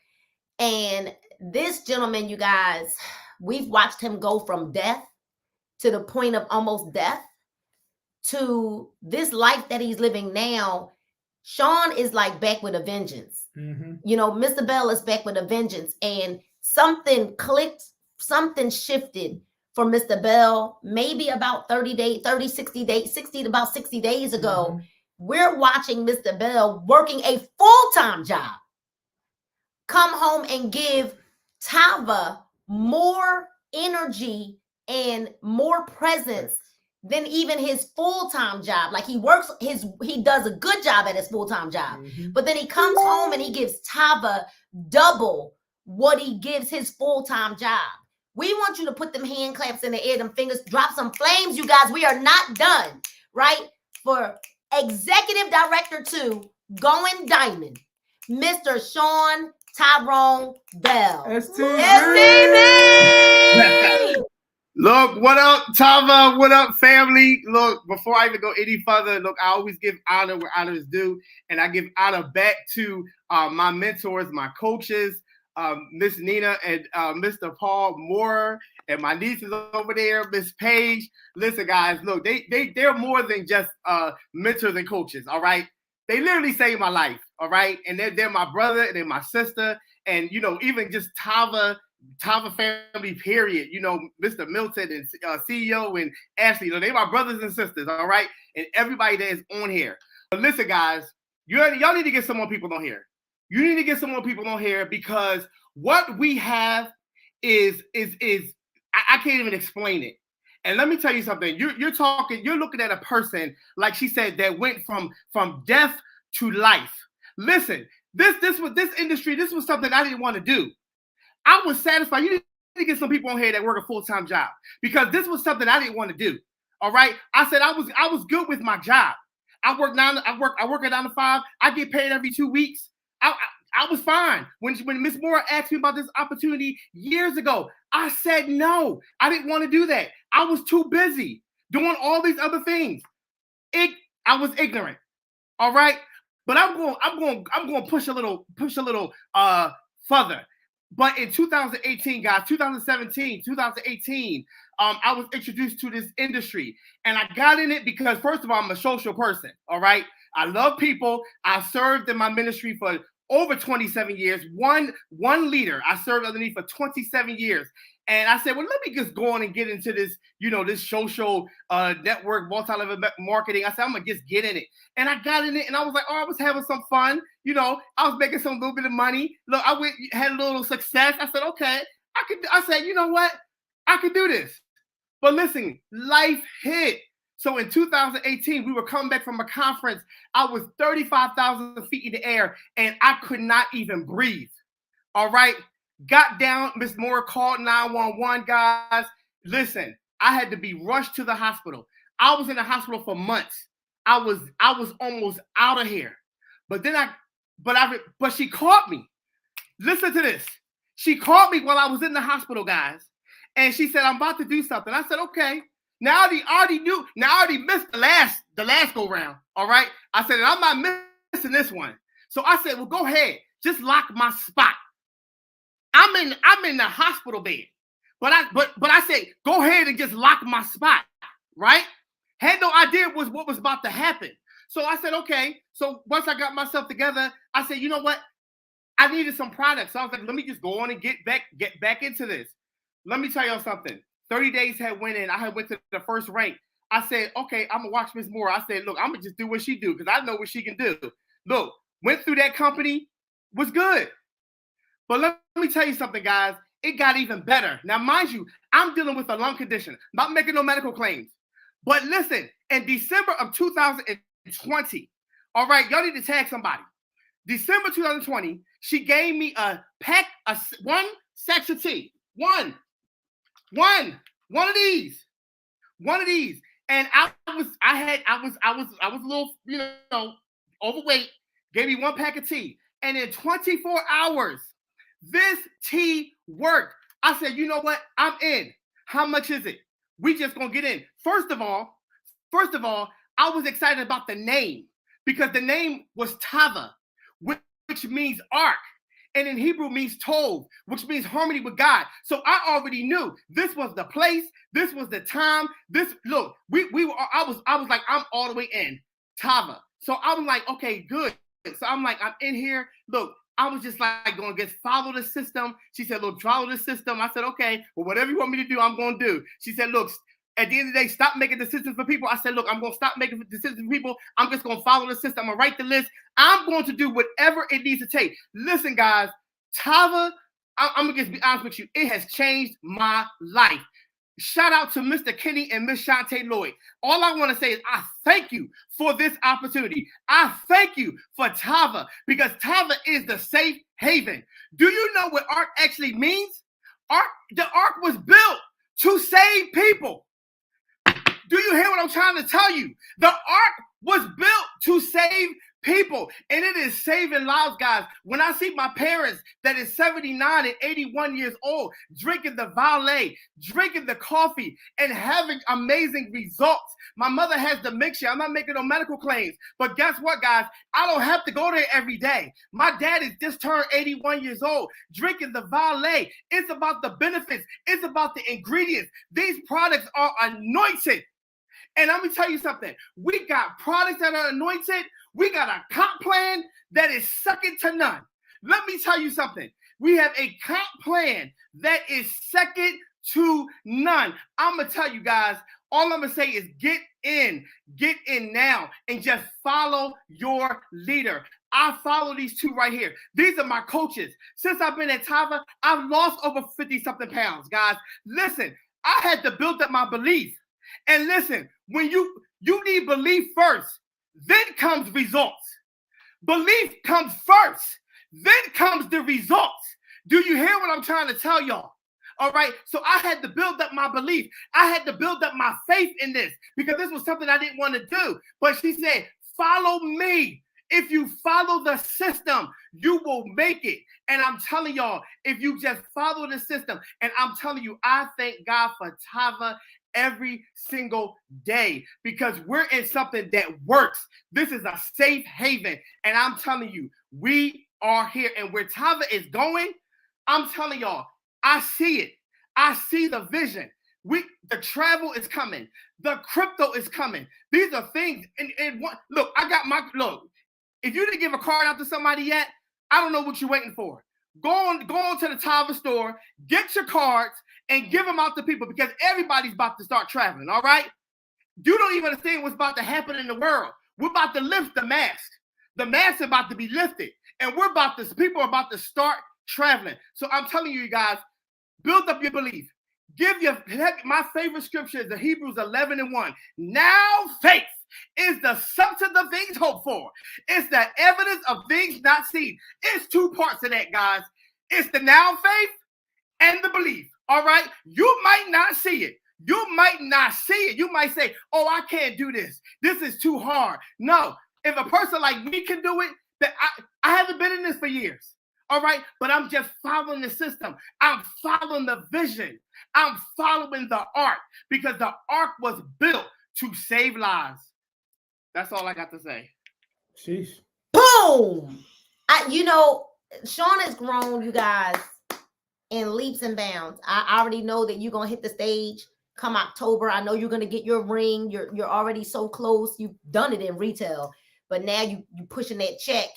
Speaker 2: And this gentleman, you guys, we've watched him go from death to the point of almost death to this life that he's living now. Sean is like back with a vengeance. Mr. Bell is back with a vengeance. And something clicked, something shifted for Mr. Bell, maybe about 60 days ago. We're watching Mr. Bell working a full-time job come home and give Tava more energy and more presence than even his full-time job. Like he does a good job at his full-time job, but then he comes home and he gives Tava double what he gives his full-time job. We want you to put them hand claps in the air, them fingers, drop some flames, you guys. We are not done, right? For Executive Director 2, Going Diamond, Mr. Sean Tyrone Bell. STV!
Speaker 7: Look, what up, Tava? What up, family? Look, before I even go any further, look, I always give honor where honor is due, and I give honor back to my mentors, my coaches, Miss Nina and Mr. Paul Moore, and my nieces over there, Miss Paige. Listen, guys, look, they're more than just mentors and coaches, all right? They literally saved my life, all right? And they're my brother and they're my sister, and, even just Tava family, period. Mr. Milton and CEO and Ashley, they're my brothers and sisters, all right? And everybody that is on here. listen, guys, y'all need to get some more people on here. You need to get some more people on here because what we have is I can't even explain it. And let me tell you something. You're looking at a person, like she said, that went from death to life. Listen, this industry, this was something I didn't want to do. I was satisfied. You need to get some people on here that work a full-time job because this was something I didn't want to do. All right. I said I was good with my job. I work at 9 to 5. I get paid every 2 weeks. I was fine. When Miss Moore asked me about this opportunity years ago, I said no. I didn't want to do that. I was too busy doing all these other things. I was ignorant. All right. But I'm going to push a little further. But in 2018, guys, 2017, 2018, I was introduced to this industry. And I got in it because, first of all, I'm a social person, all right? I love people. I served in my ministry for over 27 years. One leader I served underneath for 27 years. And I said, well, let me just go on and get into this, this social network, multi-level marketing. I said, I'm going to just get in it. And I got in it and I was like, oh, I was having some fun. I was making some little bit of money. Look, had a little success. I said, okay, I said, you know what? I could do this. But listen, life hit. So in 2018, we were coming back from a conference. I was 35,000 feet in the air and I could not even breathe. All right. Got down. Miss Moore called 911, guys. Listen, I had to be rushed to the hospital. I was in the hospital for months. I was almost out of here. But she caught me. Listen to this. She caught me while I was in the hospital, guys. And she said, I'm about to do something. I said, okay. Now I already knew. Now I already missed the last go round. All right. I said, I'm not missing this one. So I said, well, go ahead. Just lock my spot. I'm in the hospital bed. But I said, go ahead and just lock my spot. Right? Had no idea what was about to happen. So I said, okay. So once I got myself together, I said, you know what? I needed some products. So I was like, let me just go on and get back into this. Let me tell y'all something. 30 days had went in. I had went to the first rank. I said, okay, I'm going to watch Miss Moore. I said, look, I'm going to just do what she do because I know what she can do. Look, went through that company, was good. But let me tell you something, guys. It got even better. Now, mind you, I'm dealing with a lung condition. Not making no medical claims. But listen, in December of 2020, all right, y'all need to tag somebody. December 2020, she gave me one sachet of tea. One of these. And I was a little, overweight. Gave me one pack of tea. And in 24 hours, this tea worked. I said, you know what? I'm in. How much is it? We just gonna get in. First of all, I was excited about the name because the name was Tava, which means ark. And in Hebrew means Tov, which means harmony with God. So I already knew this was the place, this was the time. I was like, I'm all the way in Tava. So I was like, okay, good. So I'm like, I'm in here. Look, I was just like going to follow the system. She said, look, follow the system. I said, okay, well, whatever you want me to do, I'm going to do. She said, look, at the end of the day, stop making decisions for people. I said, look, I'm going to stop making decisions for people. I'm just going to follow the system. I'm going to write the list. I'm going to do whatever it needs to take. Listen, guys, Tava, I'm going to just be honest with you. It has changed my life. Shout out to Mr. Kenny and Miss Shantae Lloyd. All I want to say is I thank you for this opportunity. I thank you for Tava because Tava is the safe haven. Do you know what ARK actually means? The ARK was built to save people. Do you hear what I'm trying to tell you? The ARK was built to save people, and it is saving lives, guys. When I see my parents that is 79 and 81 years old drinking the valet, drinking the coffee, and having amazing results. My mother has dementia. I'm not making no medical claims, but guess what, guys? I don't have to go there every day. My dad is just turned 81 years old, drinking the valet. It's about the benefits. It's about the ingredients. These products are anointed. And let me tell you something. We got products that are anointed. We got a comp plan that is second to none. Let me tell you something. We have a comp plan that is second to none. I'm going to tell you guys, All I'm going to say is get in now, and just follow your leader. I follow these two right here. These are my coaches. Since I've been at Tava, I've lost over 50-something pounds, guys. Listen, I had to build up my belief. And listen, when you need belief first, then comes results. Belief comes first, then comes the results. Do you hear what I'm trying to tell y'all? All right, so I had to build up my belief. I had to build up my faith in this, because this was something I didn't want to do. But she said, follow me. If you follow the system, you will make it. And I'm telling y'all, if you just follow the system, and I'm telling you, I thank God for Tava every single day, because we're in something that works. This is a safe haven. And I'm telling you, we are here. And where Tava is going, I'm telling y'all, I see it. I see the vision. The travel is coming. The crypto is coming. These are things. And look, if you didn't give a card out to somebody yet, I don't know what you're waiting for. Go on to the Tava store, get your cards, and give them out to people, because everybody's about to start traveling, all right? You don't even understand what's about to happen in the world. We're about to lift the mask. The mask is about to be lifted, and people are about to start traveling. So I'm telling you guys, build up your belief. My favorite scripture is the Hebrews 11:1. Now faith is the substance of things hoped for. It's the evidence of things not seen. It's two parts of that, guys. It's the now faith and the belief. All right? You might not see it. You might not see it. You might say, oh, I can't do this. This is too hard. No. If a person like me can do it, then I haven't been in this for years. All right? But I'm just following the system. I'm following the vision. I'm following the ark, because the ark was built to save lives. That's all I got to say.
Speaker 3: Sheesh.
Speaker 2: Boom! Sean has grown, you guys, in leaps and bounds. I already know that you're going to hit the stage come October. I know you're going to get your ring. You're already so close. You've done it in retail, but now you pushing that check.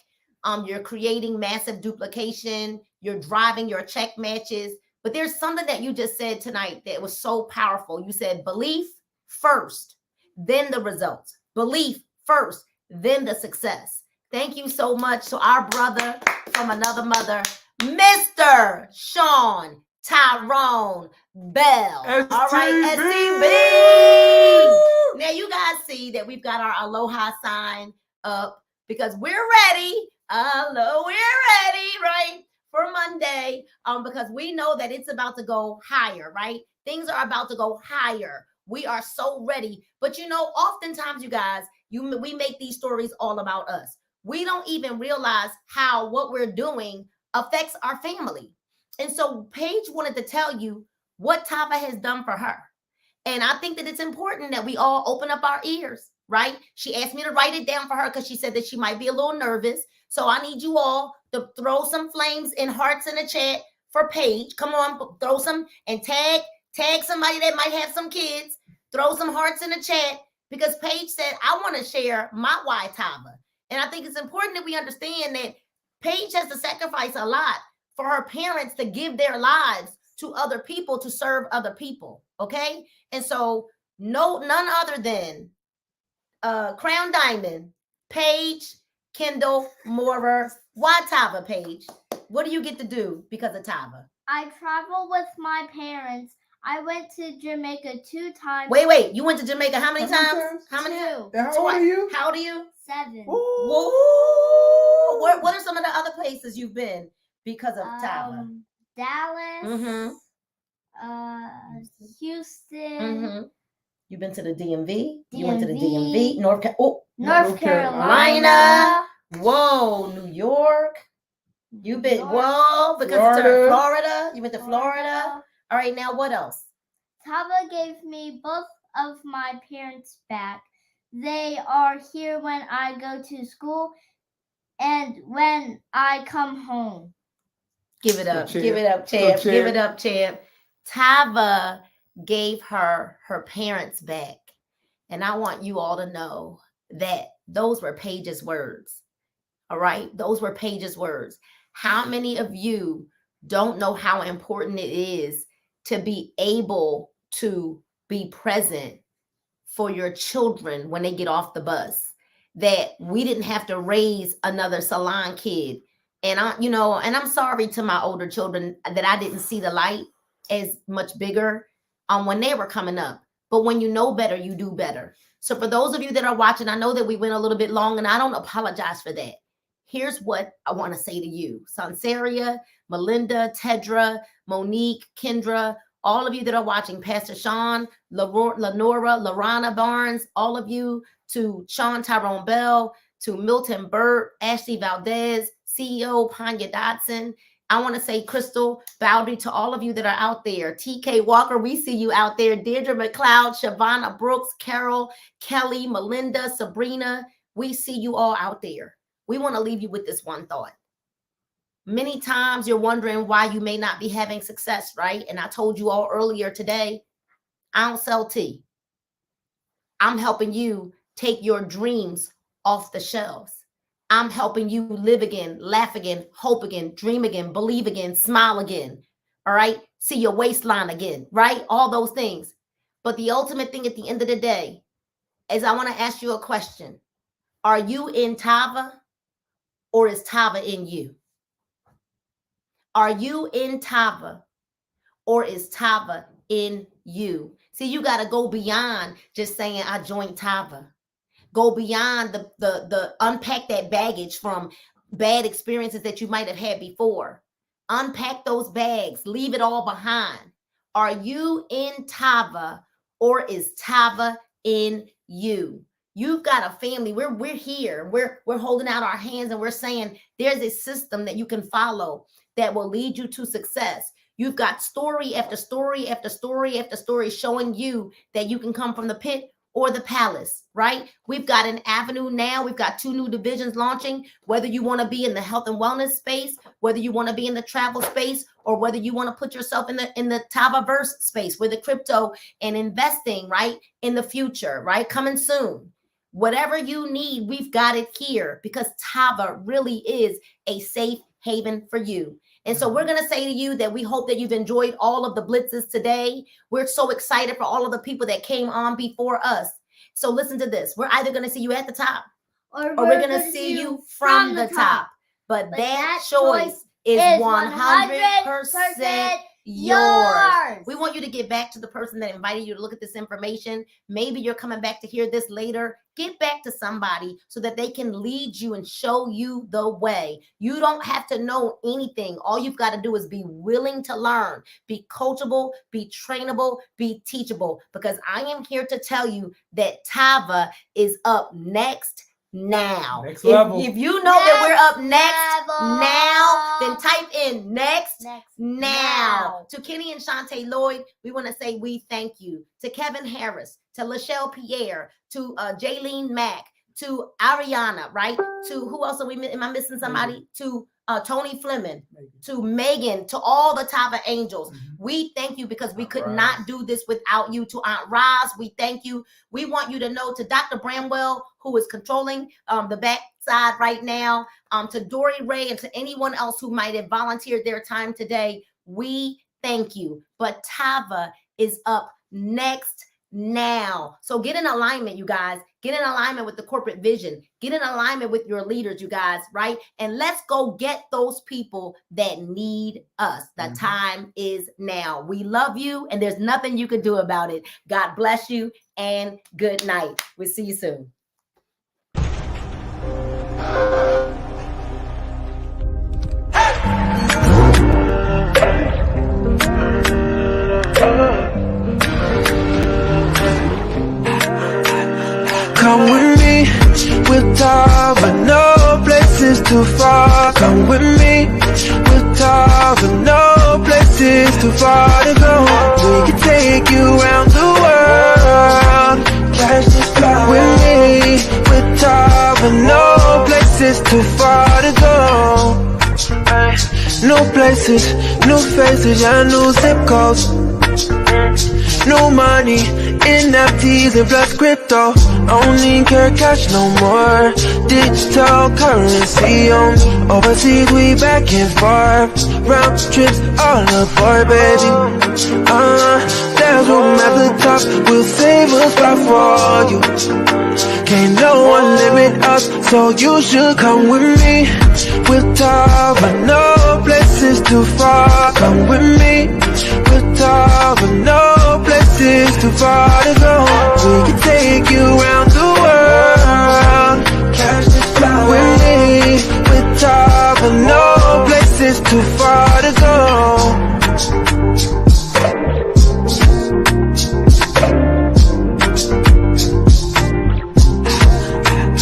Speaker 2: You're creating massive duplication. You're driving your check matches. But there's something that you just said tonight that was so powerful. You said belief first, then the results. Belief first, then the success. Thank you so much to our brother from another mother, Mr. Sean Tyrone Bell.
Speaker 3: STB.
Speaker 2: All right, STB. Now you guys see that we've got our aloha sign up, because we're ready. We're ready, right, for Monday, because we know that it's about to go higher, right? Things are about to go higher. We are so ready. But oftentimes, you guys, we make these stories all about us. We don't even realize how what we're doing affects our family. And so Paige wanted to tell you what Tava has done for her. And I think that it's important that we all open up our ears, right? She asked me to write it down for her because she said that she might be a little nervous. So I need you all to throw some flames and hearts in the chat for Paige. Come on, throw some, and tag somebody that might have some kids. Throw some hearts in the chat, because Paige said, I want to share my why Tava. And I think it's important that we understand that Paige has to sacrifice a lot for her parents to give their lives to other people, to serve other people. Okay. And so none other than Crown Diamond, Paige Kendall Moorer. Why Tava, Paige? What do you get to do because of Tava?
Speaker 8: I travel with my parents. I went to Jamaica 2 times.
Speaker 2: Wait. You went to Jamaica how many times? How many?
Speaker 8: 2.
Speaker 3: And how old are you?
Speaker 2: How old are you?
Speaker 8: 7.
Speaker 2: Whoa. What are some of the other places you've been because of Tava?
Speaker 8: Dallas. Houston.
Speaker 2: Mm-hmm. You've been to the DMV? You
Speaker 8: DMV.
Speaker 2: went to the DMV?
Speaker 8: North Carolina.
Speaker 2: Carolina. Whoa, New York. You've been, whoa, because
Speaker 3: Florida.
Speaker 2: It's Florida. You went to Florida. All right, now what else?
Speaker 8: Tava gave me both of my parents back. They are here when I go to school and when I come home.
Speaker 2: Give it up.
Speaker 3: Champ.
Speaker 2: Give it up, champ. Give it up, champ. Tava gave her parents back. And I want you all to know that those were Paige's words. All right? Those were Paige's words. How many of you don't know how important it is to be able to be present for your children when they get off the bus, that we didn't have to raise another salon kid. And I'm sorry to my older children that I didn't see the light as much bigger when they were coming up. But when you know better, you do better. So for those of you that are watching, I know that we went a little bit long, and I don't apologize for that. Here's what I want to say to you. Sansaria, Melinda, Tedra, Monique, Kendra, all of you that are watching, Pastor Sean, Lenora, Lorana Barnes, all of you, to Sean Tyrone Bell, to Milton Burt, Ashley Valdez, CEO Panya Dotson. I want to say Crystal Bowdry, to all of you that are out there. TK Walker, we see you out there. Deirdre McLeod, Shavonna Brooks, Carol, Kelly, Melinda, Sabrina, we see you all out there. We want to leave you with this one thought. Many times you're wondering why you may not be having success, right? And I told you all earlier today, I don't sell tea. I'm helping you take your dreams off the shelves. I'm helping you live again, laugh again, hope again, dream again, believe again, smile again. All right? See your waistline again, right? All those things. But the ultimate thing at the end of the day is I want to ask you a question. Are you in Tava, or is Tava in you? Are you in Tava, or is Tava in you? See, you got to go beyond just saying I joined Tava. Go beyond the unpack that baggage from bad experiences that you might have had before. Unpack those bags. Leave it all behind. Are you in Tava, or is Tava in you? You've got a family. We're here. We're holding out our hands, and we're saying there's a system that you can follow that will lead you to success. You've got story after story after story after story showing you that you can come from the pit or the palace, right? We've got an avenue now. We've got 2 new divisions launching, whether you want to be in the health and wellness space, whether you want to be in the travel space, or whether you want to put yourself in the Tavaverse space with the crypto and investing, right? In the future, right? Coming soon. Whatever you need, we've got it here, because Tava really is a safe haven for you. And so we're going to say to you that we hope that you've enjoyed all of the blitzes today. We're so excited for all of the people that came on before us. So listen to this. We're either going to see you at the top, or we're going to see you from the top. But that choice is 100% yours. We want you to get back to the person that invited you to look at this information. Maybe you're coming back to hear this later. Get back to somebody so that they can lead you and show you the way. You don't have to know anything. All you've got to do is be willing to learn, be coachable, be trainable, be teachable, because I am here to tell you that Tava is up next. Now,
Speaker 3: Next level.
Speaker 2: If you know that we're up next now, then type in next now. To Kenny and Shantae Lloyd, we want to say we thank you. To Kevin Harris, to Lachelle Pierre, to Jaylene Mack, to Ariana, right? To who else am I missing somebody? To Tony Fleming, to Megan, to all the Tava Angels. We thank you, because we could not do this without you. To Aunt Roz, we thank you. We want you to know, to Dr. Bramwell, who is controlling the backside right now, to Dory Ray, and to anyone else who might have volunteered their time today, we thank you. But Tava is up next now. So get in alignment, you guys. Get in alignment with the corporate vision. Get in alignment with your leaders, you guys, right? And let's go get those people that need us. The time is now. We love you, and there's nothing you can do about it. God bless you, and good night. We'll see you soon.
Speaker 1: Come with me, with Tava, no places too far. Come with me, with Tava, no places too far to go. We can take you around the world. Cash this fly with me, with Tava, no places too far to go. New places, new faces, yeah, new zip codes. New money, NFTs and plus crypto. Don't need cash no more. Digital currency on overseas, we back and forth. Round trips all aboard, baby. glass room at the top. We'll save a spot for you. Can't no one limit us, so you should come with me. We'll Tava, no place is too far. Come with me. We'll Tava, no place is too far to